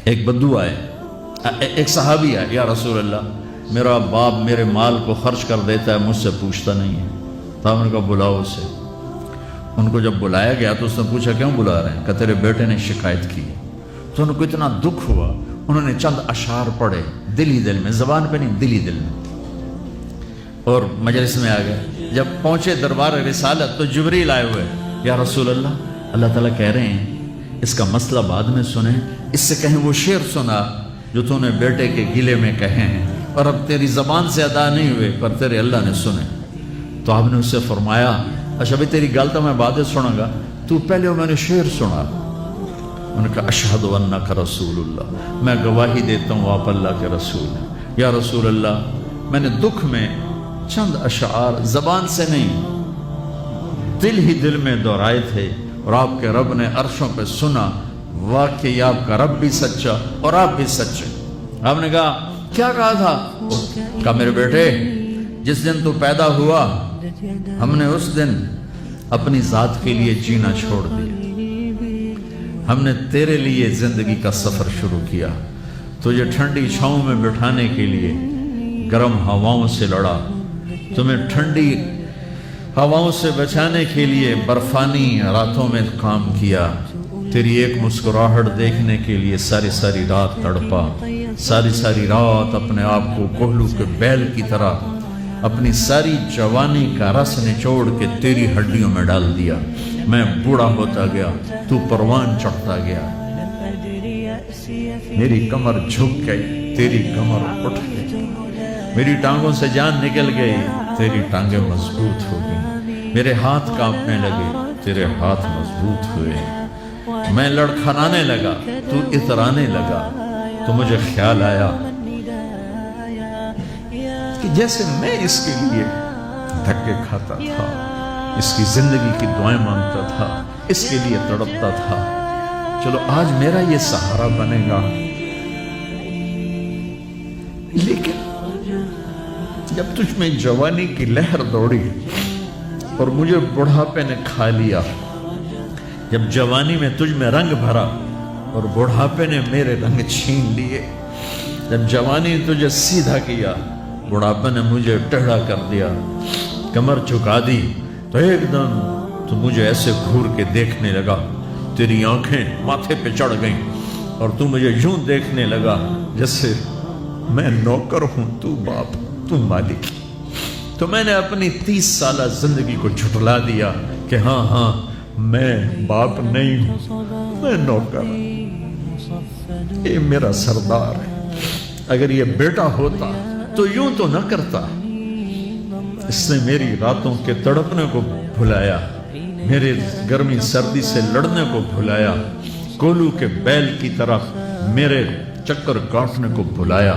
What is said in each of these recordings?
ایک بدو آئے، ایک صحابی آئے، یا رسول اللہ میرا باپ میرے مال کو خرچ کر دیتا ہے، مجھ سے پوچھتا نہیں ہے۔ تو آپ نے کہا بلاؤ اسے۔ ان کو جب بلایا گیا تو اس نے پوچھا کیوں بلا رہے ہیں؟ کہ تیرے بیٹے نے شکایت کی۔ تو ان کو اتنا دکھ ہوا، انہوں نے چند اشعار پڑھے دل ہی دل میں، زبان پہ نہیں، دل ہی دل میں، اور مجلس میں آ گئے۔ جب پہنچے دربار رسالت تو جبریل آئے ہوئے، یا رسول اللہ اللہ تعالیٰ کہہ رہے ہیں اس کا مسئلہ بعد میں سنیں، اس سے کہیں وہ شعر سنا جو تو نے بیٹے کے گلے میں کہے ہیں، اور اب تیری زبان سے ادا نہیں ہوئے پر تیرے اللہ نے سنے۔ تو آپ نے اس سے فرمایا اچھا بھائی تیری گل تو میں بعد سنوں گا، تو پہلے میں نے شعر سنا۔ انہوں نے کہا اشہد انک رسول اللہ، میں گواہی دیتا ہوں آپ اللہ کے رسول ہیں۔ یا رسول اللہ میں نے دکھ میں چند اشعار زبان سے نہیں دل ہی دل میں دہرائے تھے، اور آپ کے رب نے عرشوں پہ سنا، واقعی آپ کا رب بھی سچا اور آپ بھی سچے۔ آپ نے کہا کیا کہا تھا؟ کہا میرے بیٹے جس دن تو پیدا ہوا ہم نے اس دن اپنی ذات کے لیے جینا چھوڑ دیا، ہم نے تیرے لیے زندگی کا سفر شروع کیا، تجھے ٹھنڈی چھاؤں میں بٹھانے کے لیے گرم ہواؤں سے لڑا، تمہیں ٹھنڈی ہواؤں سے بچانے کے لیے برفانی راتوں میں کام کیا، تیری ایک مسکراہٹ دیکھنے کے لیے ساری ساری رات تڑپا، ساری رات اپنے آپ کو کوہلو کے بیل کی طرح اپنی ساری جوانی کا رس نچوڑ کے تیری ہڈیوں میں ڈال دیا، میں بوڑھا ہوتا گیا، تو پروان چڑھتا گیا، میری کمر جھک گئی، تیری کمر اٹھ گئی، میری ٹانگوں سے جان نکل گئی، تیری ٹانگیں مضبوط ہو گئی، میرے ہاتھ کانپنے لگے، تیرے ہاتھ مضبوط ہوئے، میں لڑکھڑانے لگا، تو اترانے لگا، تو مجھے خیال آیا کہ جیسے میں اس کے لیے دھکے کھاتا تھا، اس کی زندگی کی دعائیں مانگتا تھا، اس کے لیے تڑپتا تھا، چلو آج میرا یہ سہارا بنے گا۔ لیکن جب تجھ میں جوانی کی لہر دوڑی اور مجھے بڑھاپے نے کھا لیا، جب جوانی میں تجھ میں رنگ بھرا اور بڑھاپے نے میرے رنگ چھین لیے، جب جوانی نے تجھے سیدھا کیا، بڑھاپے نے مجھے ٹیڑھا کر دیا، کمر جھکا دی، تو ایک دم تو مجھے ایسے گھور کے دیکھنے لگا، تیری آنکھیں ماتھے پہ چڑھ گئیں اور تو مجھے یوں دیکھنے لگا جیسے میں نوکر ہوں، تو باپ، تو مالک۔ تو میں نے اپنی 30 سالہ زندگی کو جھٹلا دیا کہ ہاں میں باپ نہیں ہوں، میں نوکر ہوں، یہ میرا سردار ہے، اگر یہ بیٹا ہوتا تو یوں تو نہ کرتا۔ اس نے میری راتوں کے تڑپنے کو بھلایا، میرے گرمی سردی سے لڑنے کو بھلایا، کولو کے بیل کی طرف میرے چکر کاٹنے کو بھلایا،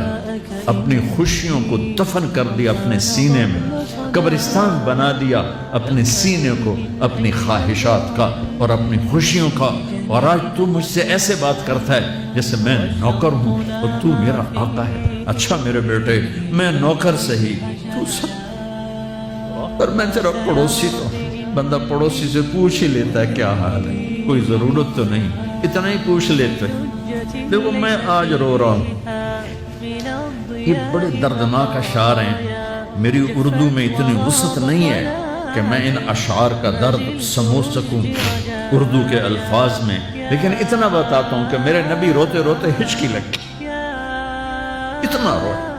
اپنی خوشیوں کو دفن کر دیا اپنے سینے میں، قبرستان بنا دیا اپنے سینے کو، اپنی خواہشات کا اور اپنی خوشیوں کا، اور آج تو مجھ سے ایسے بات کرتا ہے جیسے میں نوکر ہوں اور تو میرا آقا ہے۔ اچھا میرے بیٹے میں نوکر سہی، تو سب، پر میں تیرا پڑوسی تو بندہ پڑوسی سے پوچھ ہی لیتا ہے کیا حال ہے، کوئی ضرورت تو نہیں، اتنا ہی پوچھ لیتے۔ دیکھو میں آج رو رہا ہوں، یہ بڑے دردناک اشعار ہیں، میری اردو میں اتنی وسعت نہیں ہے کہ میں ان اشعار کا درد سمجھ سکوں اردو کے الفاظ میں، لیکن اتنا بتاتا ہوں کہ میرے نبی روتے روتے ہچکی لگ گئی، اتنا روئے۔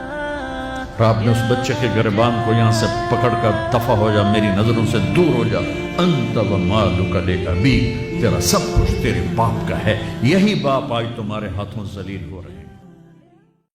اور آپ نے اس بچے کے گریبان کو یہاں سے پکڑ کر دفع ہو جا، میری نظروں سے دور ہو جا، انت ومالک لابیک، تیرا سب کچھ تیرے باپ کا ہے، یہی باپ آج تمہارے ہاتھوں ذلیل ہو رہے ہیں۔